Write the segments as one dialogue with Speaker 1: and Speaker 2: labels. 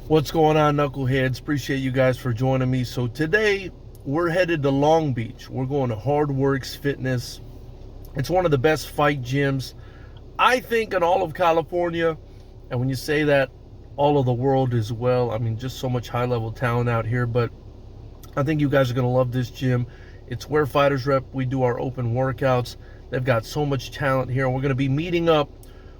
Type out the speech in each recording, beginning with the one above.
Speaker 1: What's going on, knuckleheads? Appreciate you guys for joining me. So today we're headed to Long Beach. We're going to Hardworx Fitness. It's one of the best fight gyms, I think, in all of California. And when you say that, all of the world as well. I mean, just so much high-level talent out here. But I think you guys are going to love this gym. It's where FightersRep, we do our open workouts. They've got so much talent here. And we're going to be meeting up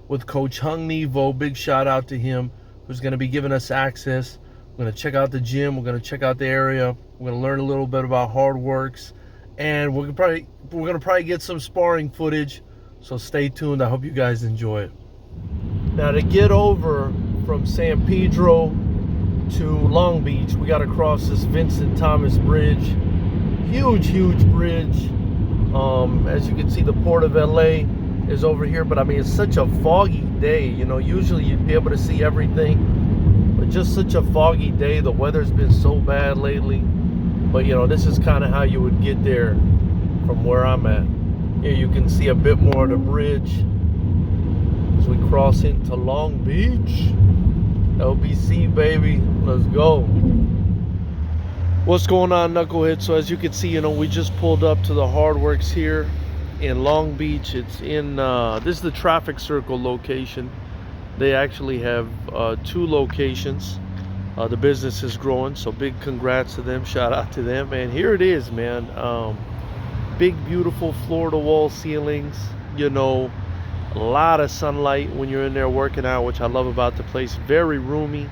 Speaker 1: with Coach Hung Nevo. Big shout out to him, who's going to be giving us access. We're going to check out the gym. We're going to check out the area. We're going to learn a little bit about Hardworx. And we're going to probably get some sparring footage. So stay tuned. I hope you guys enjoy it. Now, to get over from San Pedro to Long Beach, we got to cross this Vincent Thomas Bridge. Huge, huge bridge. As you can see, the Port of LA is over here, but I mean, it's such a foggy day. You know, usually you'd be able to see everything, but just such a foggy day. The weather's been so bad lately, but you know, this is kind of how you would get there from where I'm at. Here you can see a bit more of the bridge as we cross into Long Beach. LBC, baby, let's go. What's going on, knuckleheads? So as you can see, you know, we just pulled up to the Hardworx here in Long Beach. It's in this is the traffic circle location. They actually have 2 locations. The business is growing, so big congrats to them. Shout out to them. And here it is, man. Big, beautiful floor-to-wall ceilings. You know, a lot of sunlight when you're in there working out, which I love about the place. Very roomy.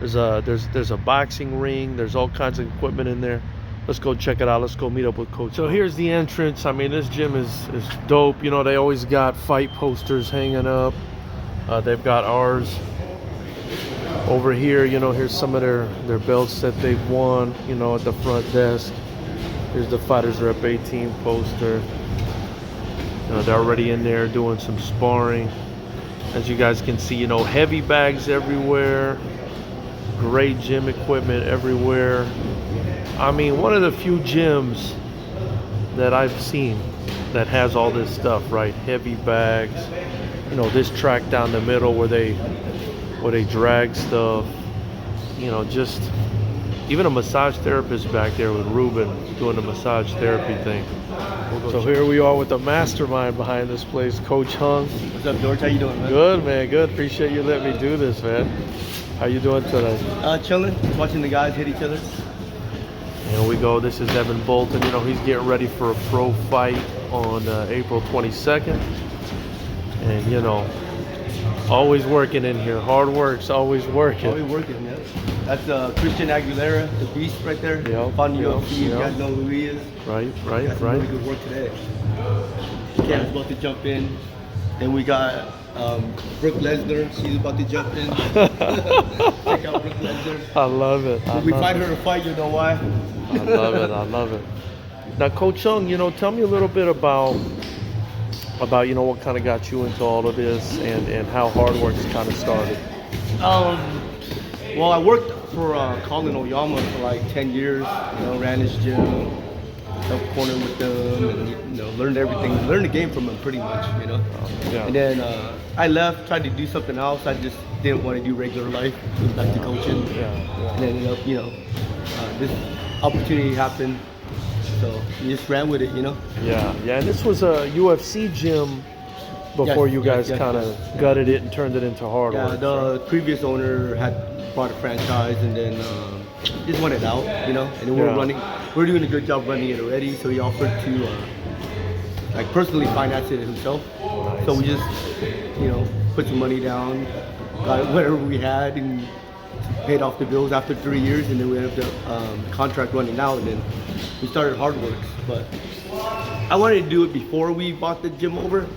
Speaker 1: There's a boxing ring. There's all kinds of equipment in there. Let's go check it out. Let's go meet up with Coach. So here's the entrance. I mean, this gym is dope. You know, they always got fight posters hanging up. They've got ours over here. You know, here's some of their belts that they've won, you know, at the front desk. Here's the FightersRep 18 poster. You know, they're already in there doing some sparring. As you guys can see, you know, heavy bags everywhere. Great gym equipment everywhere. I mean, one of the few gyms that I've seen that has all this stuff, right? Heavy bags, you know, this track down the middle where they drag stuff, you know, just even a massage therapist back there with Ruben doing the massage therapy thing. So here we are with the mastermind behind this place, Coach Hung.
Speaker 2: What's up, George? How you doing, man?
Speaker 1: Good, man, good. Appreciate you letting me do this, man. How you doing today?
Speaker 2: Chilling, watching the guys hit each other.
Speaker 1: Here we go. This is Evan Bolton. You know, he's getting ready for a pro fight on April 22nd. And, you know, always working in here. Hardworx, always working.
Speaker 2: Always working, man. That's Christian Aguilera, the beast right there.
Speaker 1: Yep,
Speaker 2: Fun
Speaker 1: yep,
Speaker 2: UFC. You
Speaker 1: yep.
Speaker 2: guys know who he is.
Speaker 1: Right.
Speaker 2: Really good work today. Cam's about to jump in. Then we got Brooke Lesnar. She's about to jump in. Check out Brooke Lesnar.
Speaker 1: I love it.
Speaker 2: If we find her to fight, you know why.
Speaker 1: I love it. I love it. Now, Coach Hung, you know, tell me a little bit about you know, what kind of got you into all of this and how Hardworx kind of started.
Speaker 2: Well, I worked for Colin Oyama for like 10 years. You know, ran his gym, helped corner with them, and you know, learned everything, learned the game from him pretty much. You know.
Speaker 1: Yeah.
Speaker 2: And then I left, tried to do something else. I just didn't want to do regular life. Went back to coaching.
Speaker 1: Yeah.
Speaker 2: And ended up, you know, this opportunity happened, so you just ran with it, you know.
Speaker 1: Yeah. And this was a UFC gym before you guys kind of gutted it and turned it into Hardworx.
Speaker 2: Yeah, the previous owner had bought a franchise and then just wanted out, you know. And then we're doing a good job running it already. So he offered to like personally finance it himself. Nice. So we just, you know, put some money down, got whatever we had, and paid off the bills after 3 years. And then we ended up the contract running out, and then we started Hardworx. But I wanted to do it before we bought the gym over,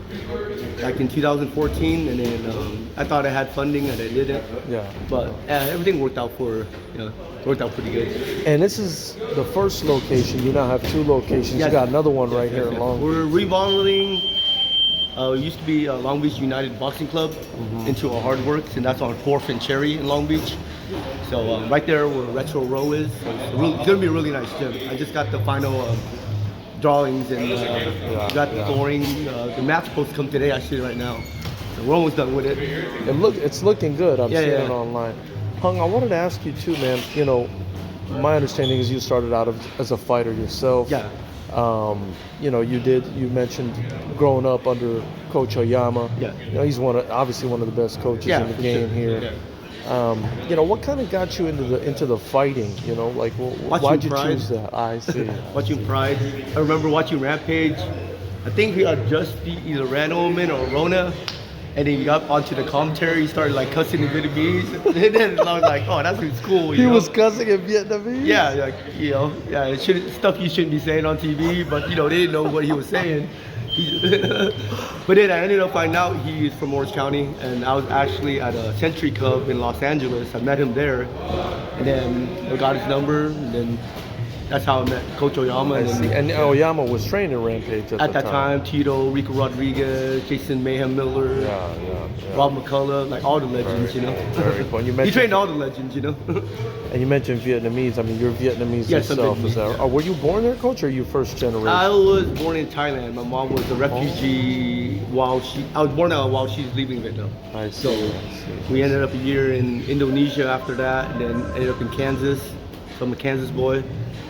Speaker 2: like in 2014, and then I thought I had funding and I didn't.
Speaker 1: Yeah.
Speaker 2: But everything worked out worked out pretty good.
Speaker 1: And this is the first location. You now have 2 locations.
Speaker 2: Yes.
Speaker 1: You got another one right here in Long Beach.
Speaker 2: We're remodeling. It used to be a Long Beach United Boxing Club into a Hardworx, and that's on 4th and Cherry in Long Beach. So right there where Retro Row is. So it's gonna be a really nice gym. I just got the final drawings and got the flooring. The mat's supposed to come today, actually, right now. So we're almost done with it.
Speaker 1: It's looking good. I'm seeing it online. Hung, I wanted to ask you too, man. You know, my understanding is you started out as a fighter yourself.
Speaker 2: Yeah.
Speaker 1: You know, you mentioned growing up under Coach Oyama.
Speaker 2: Yeah.
Speaker 1: You know, he's obviously one of the best coaches in the
Speaker 2: for
Speaker 1: game
Speaker 2: sure.
Speaker 1: here.
Speaker 2: Yeah.
Speaker 1: You know, what kind of got you into the fighting? You know, like why'd you choose that? I see.
Speaker 2: Watching Pride. I remember watching Rampage. I think he had just beat either Ranoman or Rona. And then he got onto the commentary, he started like cussing in Vietnamese. And then I was like, oh, that's cool.
Speaker 1: He was cussing in Vietnamese?
Speaker 2: Yeah, like, you know, yeah, stuff you shouldn't be saying on TV, but you know, they didn't know what he was saying. But then I ended up finding out he is from Orange County, and I was actually at a Century Club in Los Angeles. I met him there, and then I got his number, and then that's how I met Coach Oyama.
Speaker 1: And Oyama was training Rampage
Speaker 2: at that time. Tito, Rico Rodriguez, Jason Mayhem Miller, Rob McCullough, like all the legends, you know.
Speaker 1: Very cool.
Speaker 2: He trained all the legends, you know.
Speaker 1: And you mentioned Vietnamese. I mean, you're Vietnamese yourself.
Speaker 2: Vietnamese.
Speaker 1: Is that, were you born there, Coach, or are you first generation?
Speaker 2: I was born in Thailand. My mom was a refugee I was born out while she was leaving Vietnam.
Speaker 1: I see.
Speaker 2: So we ended up a year in Indonesia after that, and then ended up in Kansas. So I'm a Kansas boy.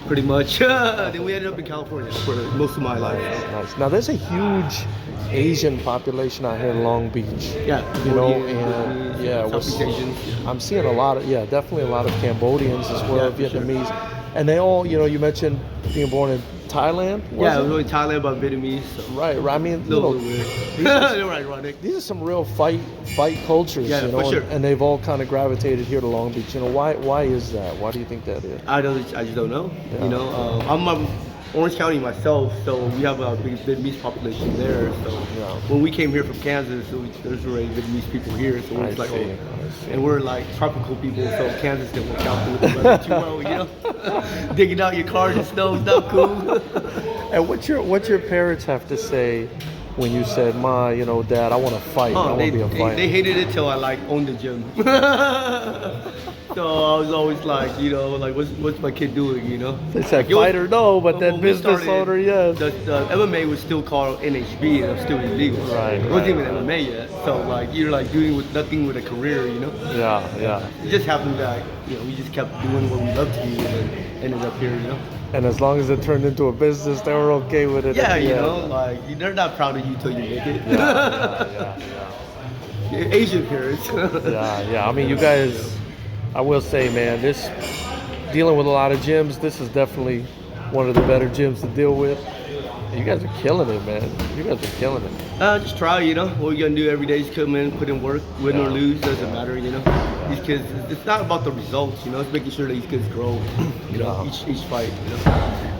Speaker 2: Pretty much. Then we ended up in California for most of my life.
Speaker 1: Nice. Now there's a huge Asian population out here in Long Beach.
Speaker 2: Yeah.
Speaker 1: You know, and
Speaker 2: Southeast Asians.
Speaker 1: I'm seeing a lot of definitely a lot of Cambodians as well, Vietnamese, and they all, you know, you mentioned being born in Thailand.
Speaker 2: I was in Thailand, but Vietnamese. So.
Speaker 1: Right. I mean, you know,
Speaker 2: they're ironic.
Speaker 1: These are some real fight cultures, you know,
Speaker 2: for sure.
Speaker 1: and they've all kind of gravitated here to Long Beach. You know, why is that? Why do you think that is?
Speaker 2: I just don't know. Yeah. You know, I'm Orange County myself, so we have a big Vietnamese population there. So when we came here from Kansas, there's already Vietnamese people here. So we're like, and we're like tropical people, so Kansas didn't work out for us too well, you know. Digging out your cars and snow, not cool.
Speaker 1: And what's your parents have to say when you said, "Ma, you know, Dad, I want to fight. I want to be a fighter"?
Speaker 2: They hated it till I like owned the gym. So I was always like, you know, like what's my kid doing, you know?
Speaker 1: They said fighter no, but then business owner yes.
Speaker 2: The MMA was still called NHB and it was still illegal.
Speaker 1: Right.
Speaker 2: It wasn't even MMA yet. So like you're like doing nothing with a career, you know?
Speaker 1: Yeah.
Speaker 2: It just happened that, you know, we just kept doing what we loved to do and then ended up here, you know?
Speaker 1: And as long as it turned into a business, they were okay with it.
Speaker 2: Yeah, you know, like they're not proud of you till you make it.
Speaker 1: Yeah.
Speaker 2: Asian parents.
Speaker 1: Yeah. I mean, you guys, I will say, man, this dealing with a lot of gyms, this is definitely one of the better gyms to deal with. You guys are killing it, man. You guys are killing it.
Speaker 2: Just try, you know. What we're gonna do every day is come in, put in work, win or lose, doesn't matter, you know. These kids, it's not about the results, you know. It's making sure that these kids grow, you know, each fight,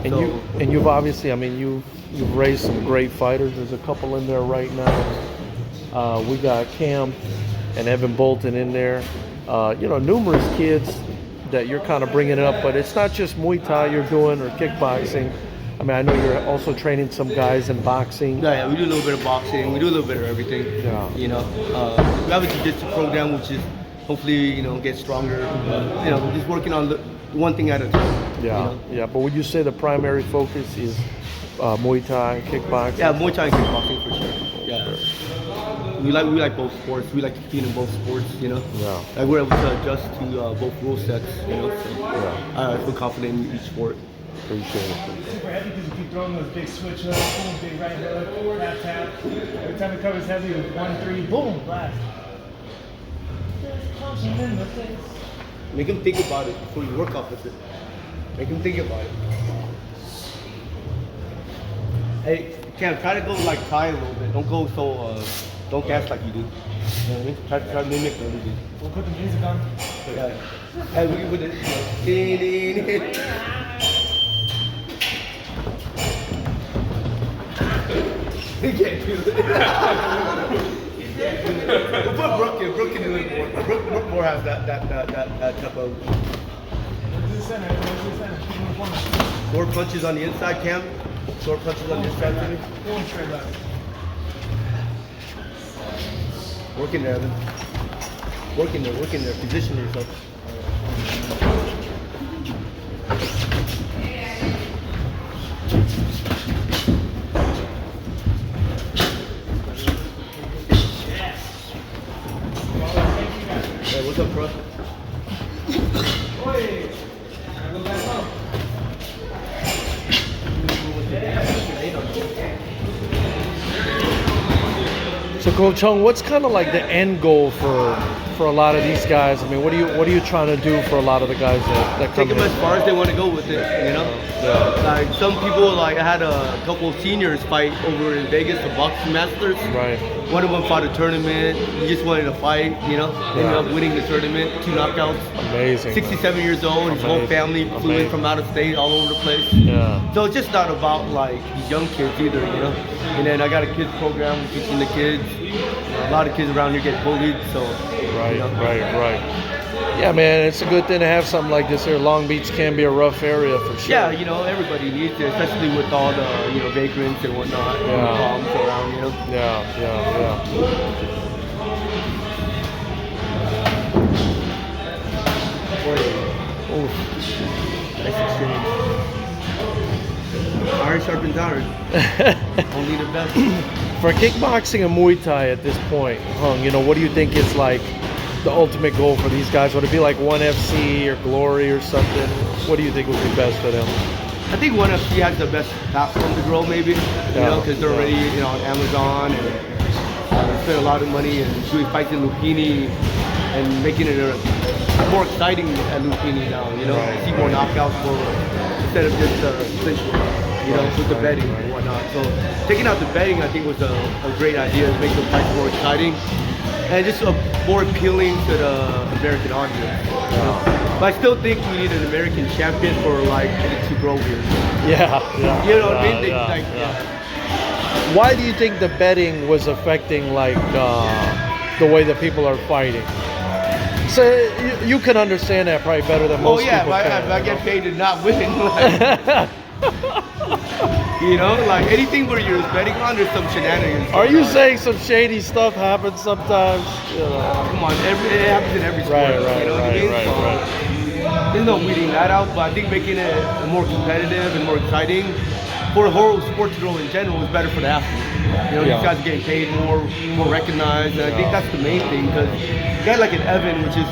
Speaker 2: you know.
Speaker 1: And you've obviously, I mean, you've raised some great fighters. There's a couple in there right now. We got Cam and Evan Bolton in there. You know, numerous kids that you're kind of bringing up, but it's not just Muay Thai you're doing or kickboxing. I mean, I know you're also training some guys in boxing.
Speaker 2: Yeah, we do a little bit of boxing. We do a little bit of everything. Yeah. You know, we have a jiu-jitsu program, which is hopefully, you know, get stronger. You know, we're just working on one thing at a time.
Speaker 1: Yeah, you know? Yeah. But would you say the primary focus is Muay Thai, kickboxing?
Speaker 2: Yeah, Muay Thai and kickboxing for sure. Yeah. We like both sports. We like to compete in both sports, you know.
Speaker 1: Yeah.
Speaker 2: Like we're able to adjust to both rule sets, you know. So I feel confident in each sport.
Speaker 1: Appreciate it.
Speaker 3: Super heavy because you keep throwing those big switch hooks, boom, big right hook, tap. Every time it covers heavy with 1-3, boom, blast. Just punch him in the face.
Speaker 2: Make him think about it before you work off with it. Make him think about it. Hey, Cam, try to go like Thai a little bit. Don't go so, don't gas like you do. You know what I mean? Try to mimic what you do.
Speaker 3: We'll put the music on.
Speaker 2: Yeah. Hey, we with it. He can't do it. We'll put Brooke can do it more. Brooke more has that type of.
Speaker 3: Where's the center? Keep him in the corner.
Speaker 2: Short punches on the inside, Cam. Short punches on the inside, Jimmy.
Speaker 3: Going straight left.
Speaker 2: Working there, Evan. Working there. Position yourself. Hey, what's up, bro?
Speaker 1: Coach Hung, what's kind of like the end goal for a lot of these guys? I mean, what are you trying to do for a lot of the guys that come
Speaker 2: Take them
Speaker 1: in?
Speaker 2: as far as they want to go with it, you know?
Speaker 1: Yeah.
Speaker 2: Like some people, like I had a couple of seniors fight over in Vegas, the boxing masters.
Speaker 1: Right.
Speaker 2: One of them fought a tournament. He just wanted to fight, you know? Ended
Speaker 1: Yeah.
Speaker 2: up winning the tournament, 2 knockouts.
Speaker 1: Amazing.
Speaker 2: 67 years old, his whole family flew in from out of state, all over the place.
Speaker 1: Yeah.
Speaker 2: So it's just not about like these young kids either, you know? And then I got a kids program teaching the kids. A lot of kids around here get bullied, so.
Speaker 1: Right,
Speaker 2: you know.
Speaker 1: right. Yeah, man, it's a good thing to have something like this here. Long Beach can be a rough area for sure.
Speaker 2: Yeah, you know, everybody needs it, especially with all the, you know, vagrants and whatnot, and the problems around, you know.
Speaker 1: Yeah.
Speaker 2: Oof. Nice exchange. Iron sharpens iron. Only the best.
Speaker 1: For kickboxing and Muay Thai at this point, Hung, you know, what do you think is like the ultimate goal for these guys? Would it be like ONE FC or Glory or something? What do you think would be best for them?
Speaker 2: I think ONE FC has the best platform to grow, maybe. You know, because they're already, you know, on Amazon and they spend a lot of money and doing fights in Lupini and making it more exciting at Lupini now. You know, see more knockouts for instead of just clinch work, you know, with the betting and whatnot. So taking out the betting, I think, was a great idea to make the fights more exciting and just more appealing to the American audience. You know? But I still think we need an American champion for like it to grow here.
Speaker 1: Yeah.
Speaker 2: You know what I mean?
Speaker 1: Why do you think the betting was affecting like the way that people are fighting? So you can understand that probably better than most people can.
Speaker 2: If I get paid to not win, like, you know, like anything where you're betting on, there's some shenanigans.
Speaker 1: Are you saying some shady stuff happens sometimes? You know.
Speaker 2: Come on, it happens in every sport.
Speaker 1: Right,
Speaker 2: you know what I mean? There's no weeding that out, but I think making it more competitive and more exciting for the whole sport to grow in general is better for the athlete. You know, these guys are getting paid more recognized, and I think that's the main thing, because a guy like an Evan, which is,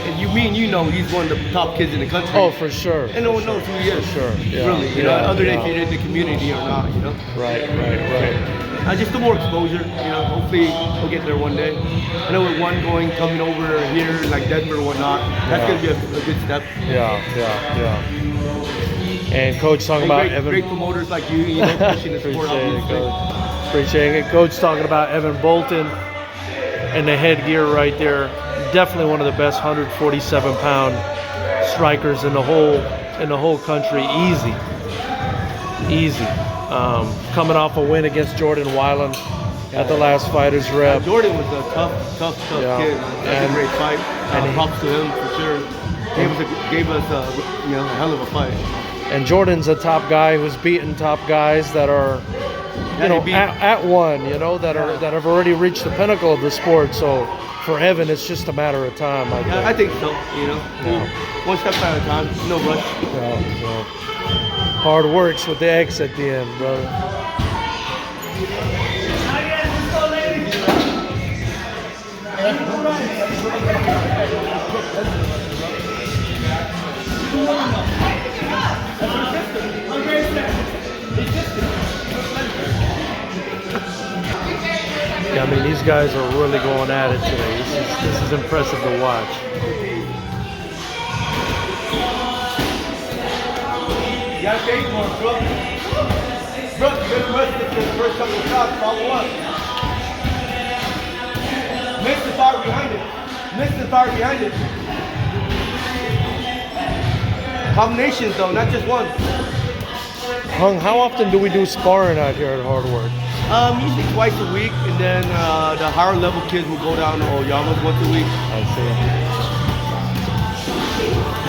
Speaker 2: and you know, he's one of the top kids in the country.
Speaker 1: Oh, for sure.
Speaker 2: And no one knows who he is.
Speaker 1: For sure. Yeah.
Speaker 2: Really, you know, other than if you're in the community or not, you know.
Speaker 1: Right.
Speaker 2: Just the more exposure, you know. Hopefully we'll get there one day. I know with one coming over here, like Denver or whatnot, that's gonna be a good step.
Speaker 1: Yeah. And Coach talking about Evan.
Speaker 2: Great promoters like you know, pushing the sport out.
Speaker 1: Appreciate it. Coach talking about Evan Bolton and the headgear right there. Definitely one of the best 147-pound strikers in the whole country. Easy. Coming off a win against Jordan Weiland at the last FightersRep.
Speaker 2: Jordan was a tough kid. That's a great fight. And props to him for sure. Gave us a hell of a fight.
Speaker 1: And Jordan's a top guy who's beaten top guys that are, you know, at one, you know, that have already reached the pinnacle of the sport. So for Evan, it's just a matter of time.
Speaker 2: I think so. You know, one step at a time, no rush.
Speaker 1: Hardworx with the X at the end, brother. Yeah, I mean, these guys are really going at it today. This is impressive to watch.
Speaker 2: You gotta take more, bro. Bro, you gotta rest it for the first couple of shots, follow up. Miss the fire behind it. Combinations though, not just one.
Speaker 1: Hung, how often do we do sparring out here at Hardworx?
Speaker 2: Usually twice a week, and then the higher level kids will go down to Oyama's once a week.
Speaker 1: I see.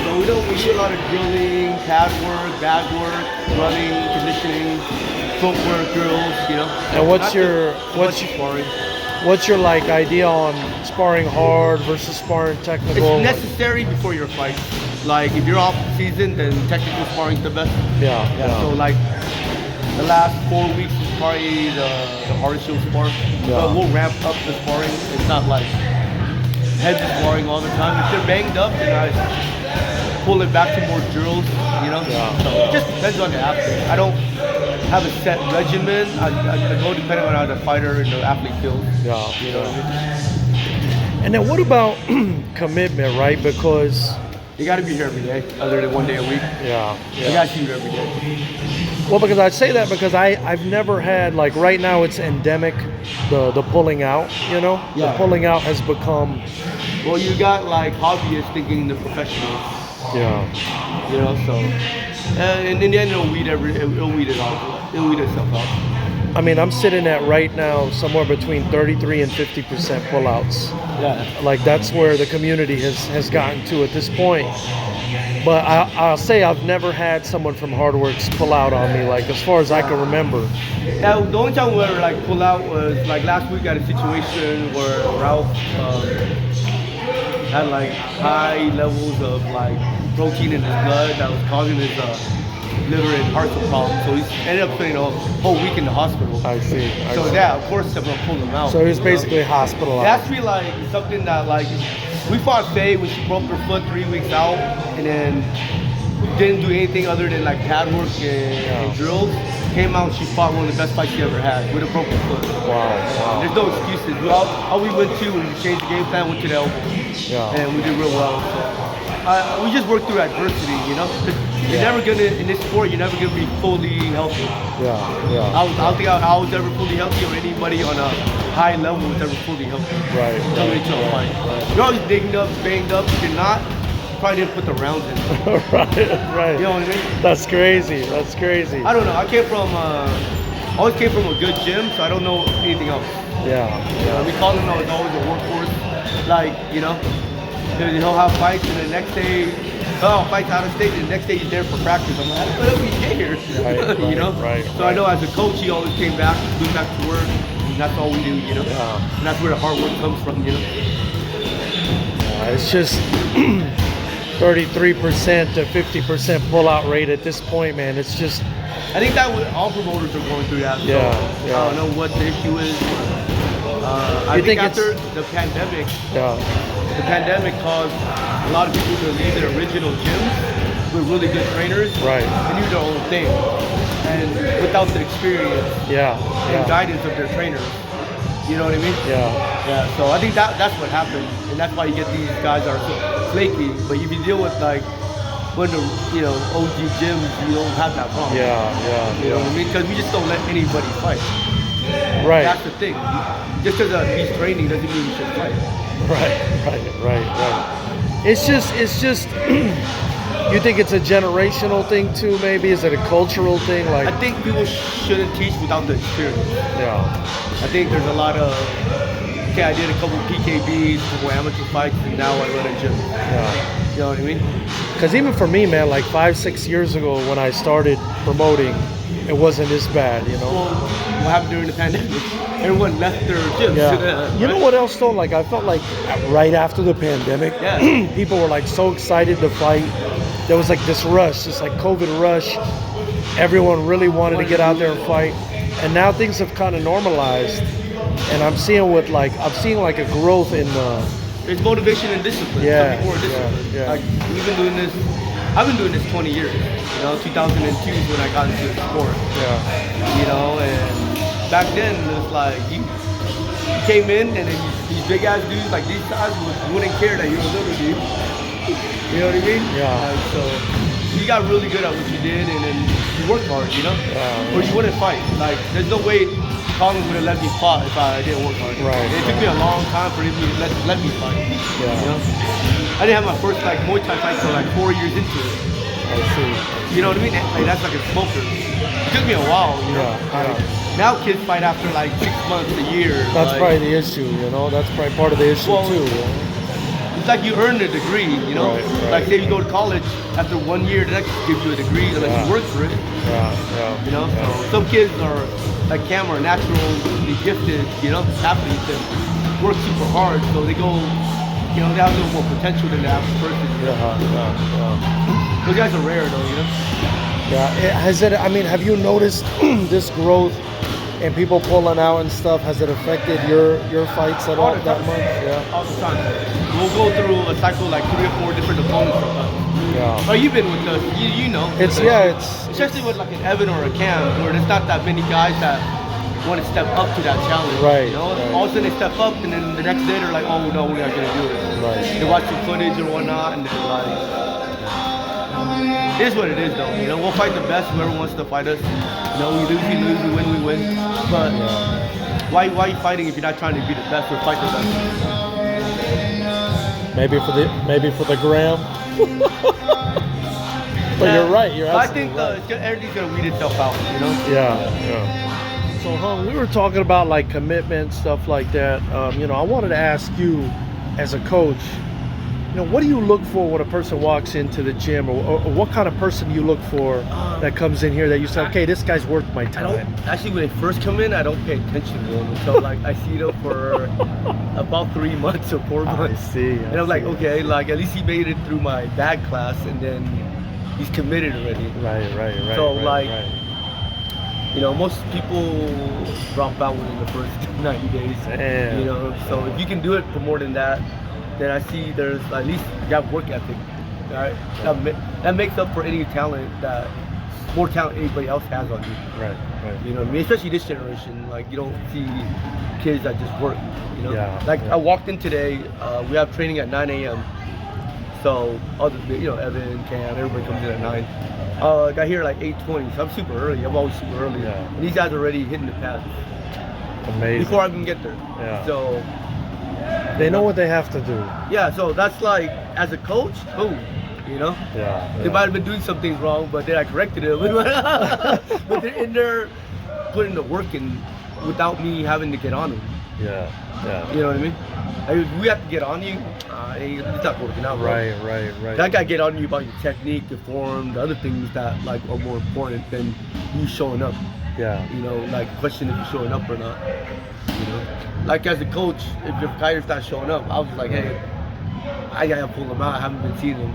Speaker 2: So we do a lot of drilling, pad work, bag work, running, conditioning, footwork, drills, you know.
Speaker 1: And what's your
Speaker 2: sparring?
Speaker 1: What's your like idea on sparring hard versus sparring technical?
Speaker 2: It's necessary before your fight. Like if you're off season, then technical sparring's the best.
Speaker 1: Yeah.
Speaker 2: So like the last 4 weeks is probably the hardest you'll spar. But we'll ramp up the sparring. It's not like heavy sparring all the time. If they're banged up, then I pull it back to more drills, you know? So it just depends on the athlete. have a set regimen. I go depending on how the fighter and the athlete feels.
Speaker 1: Yeah.
Speaker 2: You know what I mean?
Speaker 1: And then what about commitment, right? Because
Speaker 2: You got to be here every day, other than 1 day a week.
Speaker 1: yeah,
Speaker 2: You got to be here every day.
Speaker 1: well, because I say that because I've never had, like, right now it's endemic, the pulling out, you know?
Speaker 2: Yeah.
Speaker 1: The pulling out has become,
Speaker 2: Well, you got like hobbyists thinking the professionals.
Speaker 1: yeah.
Speaker 2: You know, so and in the end it'll weed it out. It'll weed itself out.
Speaker 1: I mean, I'm sitting at right now somewhere between 33 and 50% pullouts.
Speaker 2: Yeah.
Speaker 1: Like, that's where the community has gotten to at this point. But I'll say I've never had someone from Hardworx pull out on me, like, as far as I can remember.
Speaker 2: Yeah, the only time we ever like pull out was like last week. I had a situation where Ralph had like high levels of like protein in his blood that was causing his liver and heart problems. So he ended up spending a whole week in the hospital.
Speaker 1: I see.
Speaker 2: So yeah, of course I'm gonna pull him out.
Speaker 1: So he was
Speaker 2: you know?
Speaker 1: basically hospitalized.
Speaker 2: It has to be like something that like we fought Faye when she broke her foot 3 weeks out, and then didn't do anything other than like pad work and drills. Came out, she fought one of the best fights she ever had with a broken foot.
Speaker 1: Wow.
Speaker 2: There's no excuses. All we went to when we changed the game plan, went to the elbow, and we did real well. So, we just worked through adversity, you know. You're never gonna in this sport. You're never gonna be fully healthy. I don't think I was ever fully healthy, or anybody on a high level was ever fully healthy.
Speaker 1: Right.
Speaker 2: Until into a fight. You're always dinged up, banged up. If you're not, you probably didn't put the rounds in.
Speaker 1: Right.
Speaker 2: You know what I mean?
Speaker 1: That's crazy. That's crazy.
Speaker 2: I don't know. I came from, always came from a good gym, so I don't know anything else.
Speaker 1: Yeah.
Speaker 2: I mean, Colin was always a workhorse. Like, you know, he'll have fights, and the next day, fights out of state, and the next day he's there for practice. I'm like, how do we get here? You know? So I know as a coach, he always came back to work, and that's all we do, you know? And that's where the hard work comes from, you know?
Speaker 1: It's just 33% to 50% pullout rate at this point, man. It's just.
Speaker 2: I think that all promoters are going through that. So I don't know what the issue is. I think after the pandemic, the pandemic caused a lot of people to leave their original gyms with really good trainers and do their own thing, and without the experience and guidance of their trainers. You know what I mean? Yeah. So I think that's what happened, and that's why you get these guys that are so flaky. But if you deal with like when the OG gyms, you don't have that problem. You know what I mean? Because we just don't let anybody fight.
Speaker 1: Right.
Speaker 2: That's the thing. Just because he's training doesn't mean he should fight.
Speaker 1: Right. It's just. You think it's a generational thing too? Maybe is it a cultural thing? Like,
Speaker 2: I think people shouldn't teach without the experience. I think there's a lot of I did a couple PKBs, couple amateur fights, and now I run a gym. You know what I mean?
Speaker 1: Because even for me, man, like 5-6 years ago when I started promoting, it wasn't this bad, you know.
Speaker 2: Well, what happened during the pandemic? Everyone left their gyms.
Speaker 1: You know what else though? Like, I felt like right after the pandemic, people were like so excited to fight. There was like this rush, this like COVID rush. Everyone really wanted to get out there and fight. And now things have kind of normalized. And I'm seeing like a growth in
Speaker 2: there's motivation and discipline. Like we've been doing this. I've been doing this 20 years. You know, 2002 is when I got into the sport. You know, and back then it was like you came in, and then these big ass dudes like these guys wouldn't care that you're a little dude. You know what I mean? So you got really good at what you did, and then you worked hard, you know? Or you wouldn't fight. Like, there's no way Colin would have let me fight if I didn't work hard. It took me a long time for him to let me fight. You know? I didn't have my first like Muay Thai fight until like 4 years into it.
Speaker 1: I see.
Speaker 2: You know what I mean? Like, that's like a smoker. It took me a while, you know? Now kids fight after like 6 months, a year.
Speaker 1: That's probably the issue, you know? That's probably part of the issue too.
Speaker 2: It's like you earn a degree, you know? Like say you go to college, after 1 year, the next gives you a degree unless you work for it. You know? So some kids are like Cam are naturally gifted, you know, athletes that work super hard, so they go, you know, they have a little more potential than the average person. Those guys are rare though, you know?
Speaker 1: Has it, I mean, have you noticed this growth and people pulling out and stuff? Has it affected your fights at all that much?
Speaker 2: All the time. We'll go through a cycle like 3 or 4 different opponents sometimes.
Speaker 1: Yeah.
Speaker 2: Oh, you've been with us. You know.
Speaker 1: It's
Speaker 2: especially with like an Evan or a Cam, where there's not that many guys that want to step up to that challenge.
Speaker 1: Right,
Speaker 2: You know,
Speaker 1: right.
Speaker 2: all of a sudden they step up, and then the next day they're like, oh no, we're not gonna do it.
Speaker 1: Right.
Speaker 2: They watch some footage or whatnot, and they're like, it is what it is, though. You know, we'll fight the best. Whoever wants to fight us. You know, we lose, we lose, we win, we win. But why are you fighting if you're not trying to be the best or fight the best?
Speaker 1: Maybe for the gram. But you're right. You're
Speaker 2: I
Speaker 1: absolutely
Speaker 2: think
Speaker 1: right.
Speaker 2: everything's gonna weed itself out. You know.
Speaker 1: Yeah. So, Hung, we were talking about like commitment, stuff like that. You know, I wanted to ask you, as a coach, you know, what do you look for when a person walks into the gym, or what kind of person do you look for that comes in here that you say, okay, this guy's worth my time?
Speaker 2: Actually, when they first come in, I don't pay attention to them until like I see them for about 3 months or 4 months.
Speaker 1: I see.
Speaker 2: And I'm like, okay, like at least he made it through my bag class, and then he's committed already.
Speaker 1: Right.
Speaker 2: So you know, most people drop out within the first 90 days.
Speaker 1: Damn.
Speaker 2: You know, so if you can do it for more than that, then I see there's at least you have work ethic. Right? That makes up for any talent more talent anybody else has on you.
Speaker 1: Right.
Speaker 2: You know what I mean? Especially this generation, like you don't see kids that just work. You know, I walked in today. We have training at 9 a.m. So Evan, Cam, everybody comes in at 9. I got here like 8:20, so I'm super early. I'm always super early.
Speaker 1: Yeah.
Speaker 2: And these guys are already hitting the path
Speaker 1: Amazing.
Speaker 2: before I even get there.
Speaker 1: Yeah.
Speaker 2: So
Speaker 1: They know what they have to do.
Speaker 2: yeah, so that's like, as a coach, boom, you know? They might have been doing some things wrong, but then I corrected them. But they're in there putting the work in without me having to get on them.
Speaker 1: Yeah.
Speaker 2: You know what I mean? Like, we have to get on you, it's not working out.
Speaker 1: Right.
Speaker 2: That guy get on you about your technique, your form, the other things that like are more important than you showing up.
Speaker 1: Yeah.
Speaker 2: You know, like question if you're showing up or not. You know, like as a coach, if your fighter's not showing up, I was like, hey, I gotta pull him out. I haven't been seeing him.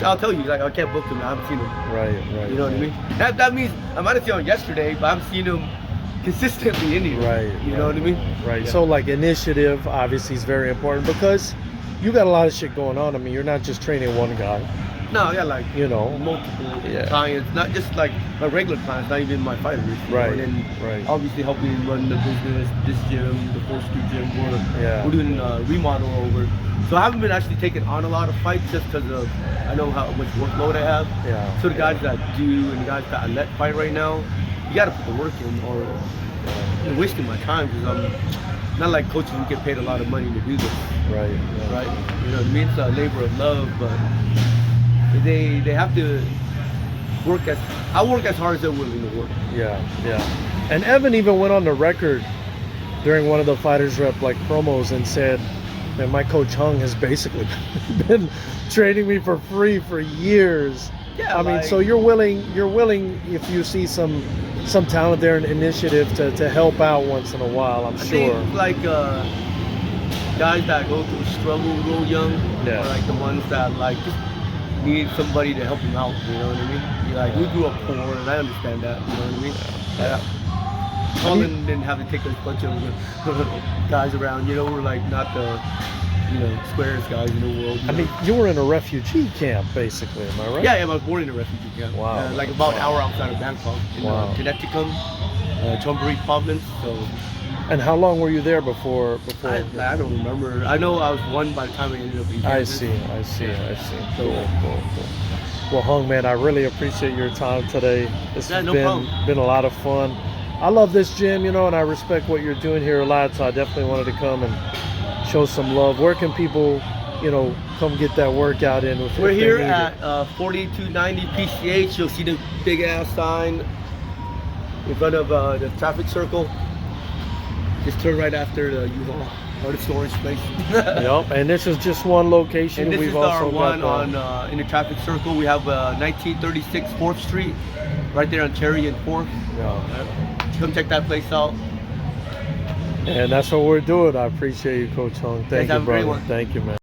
Speaker 2: I'll tell you, like I can't book him. I haven't seen him.
Speaker 1: Right.
Speaker 2: You know what I mean? That means I might have seen him yesterday, but I've seen him consistently in here.
Speaker 1: Right.
Speaker 2: You know what I mean?
Speaker 1: Right.
Speaker 2: Yeah.
Speaker 1: So like initiative obviously is very important because you got a lot of shit going on. I mean, you're not just training one guy.
Speaker 2: No, I got like multiple clients, not just like my regular clients, not even my fighters.
Speaker 1: Right.
Speaker 2: And obviously helping run the business, this gym, the Full Street Gym. We're doing remodel over. So I haven't been actually taking on a lot of fights just because of I know how much workload I have.
Speaker 1: Yeah.
Speaker 2: So the guys that do and the guys that I let fight right now, you got to put the work in, or you're wasting my time because I'm not like coaches who get paid a lot of money to do this.
Speaker 1: Right.
Speaker 2: You know what I mean? It's a labor of love, but they have to work I work as hard as they're willing to work.
Speaker 1: Yeah. And Evan even went on the record during one of the FightersRep like promos and said, man, my coach Hung has basically been training me for free for years.
Speaker 2: Yeah,
Speaker 1: I mean, so you're willing if you see some talent there and initiative to help out once in a while, I'm sure.
Speaker 2: I think like guys that go through struggle real young are like the ones that like just need somebody to help them out, you know what I mean? Like we grew up poor and I understand that, you know what I mean? Colin didn't have to take a bunch of guys around, you know, we're like not the squarest guys in the world.
Speaker 1: I mean, you were in a refugee camp, basically, am I right?
Speaker 2: Yeah, I was born in a refugee camp.
Speaker 1: Wow.
Speaker 2: Like about an hour outside of Bangkok, in Connecticut, Chonburi province. So.
Speaker 1: And how long were you there before?
Speaker 2: I don't remember. I know I was 1 by the time I ended up in Kansas.
Speaker 1: I see. Cool. Well, Hung, man, I really appreciate your time today. This has been a lot of fun. I love this gym, and I respect what you're doing here a lot, so I definitely wanted to come and show some love. Where can people, come get that workout in?
Speaker 2: We're here at 4290 PCH. You'll see the big ass sign in front of the traffic circle. Just turn right after the U-Haul or the storage place.
Speaker 1: Yep, and this is just one location.
Speaker 2: And this
Speaker 1: We've
Speaker 2: is our
Speaker 1: also
Speaker 2: one
Speaker 1: got
Speaker 2: in the traffic circle. We have 1936 4th Street, right there on Cherry and 4th.
Speaker 1: Yeah.
Speaker 2: Come check that place out.
Speaker 1: And that's what we're doing. I appreciate you, Coach Hung. Thank you, brother.
Speaker 2: Thank
Speaker 1: you, man.